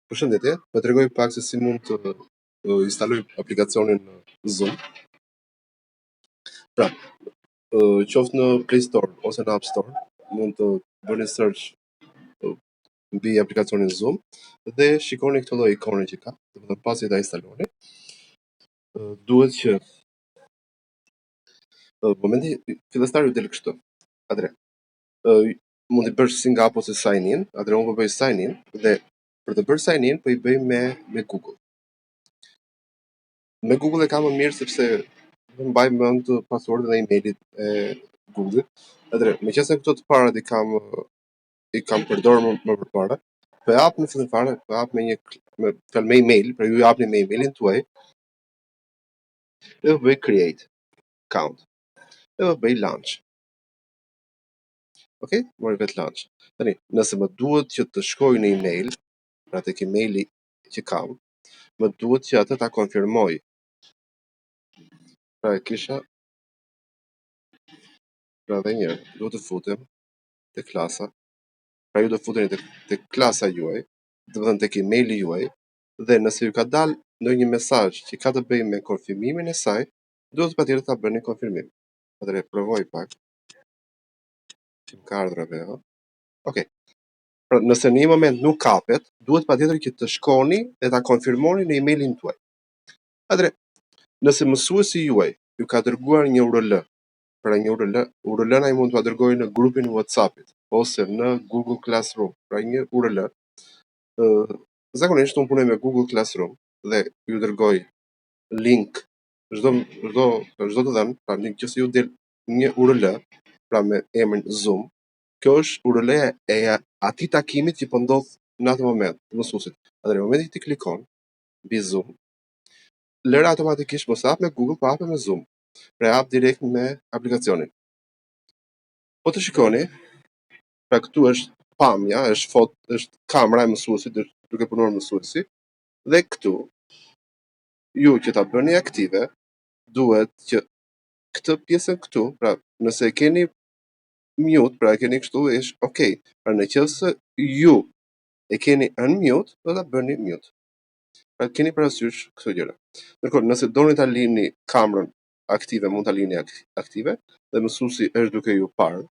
Përshëndetje, po t'rregoj pak se si mund të instaloj aplikacionin Zoom. Pra, qoftë në Play Store ose në App Store, mund të bëni search mbi aplikacionin Zoom dhe shikoni këtë lloj ikone që ka, domethënë pasi ta instaloni, duhet që momenti fillestar ju del kështu. Atëre, mund të bësh si nga apo se sign in, atëre unë po bëj sign in dhe për të bërë sign in po i bëj me Google. Me Google e kam më mirë sepse mbaj mend passwordin dhe emailit e Google-it. Atëre, meqense këto të parat i kam përdorur më përpara, po jap në fillim fare, po jap me me email, pra ju japni me emailin tuaj. Dhe bëj create account. Dhe bëj launch. Okej, mori vet launch. Tani, nëse më duhet që të shkoj në email, pra tek emaili që kam, më duhet që atë ta konfirmoj. Pra kisha pra dhe njërë, duhet të futem te klasa. Pra ju do futeni te klasa juaj, domethënë tek emaili juaj, dhe nëse ju ka dalë ndonjë mesazh që ka të bëjë me konfirmimin e saj, duhet patjetër ta bëni konfirmim. Atëre provoj pak. Që më ka ardhur apo? Okej. Pra nëse në një moment nuk kapet, duhet patjetër që të shkoni dhe ta konfirmoni në emailin tuaj. Atëre, nëse mësuesi juaj ju ka dërguar një URL, pra një URL-n ai mund t'ua dërgojë në grupin e WhatsApp-it ose në Google Classroom, pra një URL. Zakonisht unë punoj me Google Classroom dhe ju dërgoj link çdo të dhënë, pra nëse ju del një URL, pra me emrin Zoom, kjo është URL-ja e atij takimit që po ndodh në atë moment të mësuesit. Atëherë në momentin që ti klikon mbi Zoom, lëra automatikisht mos hap me Google, po hap me Zoom. Pra hap direkt me aplikacionin. Po të shikoni, pra këtu është pamja, është kamera e mësuesit, duke punuar mësuesi, dhe këtu ju që ta bëni aktive, duhet që këtë pjesën këtu, pra nëse e keni mute, pra e keni kështu, është okay. Pra nëse ju e keni unmute, do ta bëni mute. Pra keni parasysh këto gjëra. Ndërkohë, nëse doni ta lini kamerën aktive, mund ta lini aktive dhe mësuesi është duke ju parë.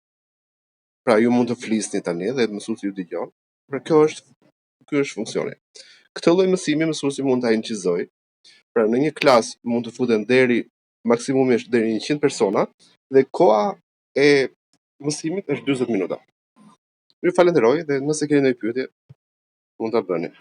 Pra ju mund të flisni tani dhe mësuesi ju dëgjon. Pra ky është funksioni. Këtë lloj mësimi mësuesi mund ta incizojë. Pra në një klas mund të futen maksimumisht deri 100 persona dhe koha e mësimit është 40 minuta. Ju falenderoj dhe nëse keni ndonjë pyetje, mund ta bëni.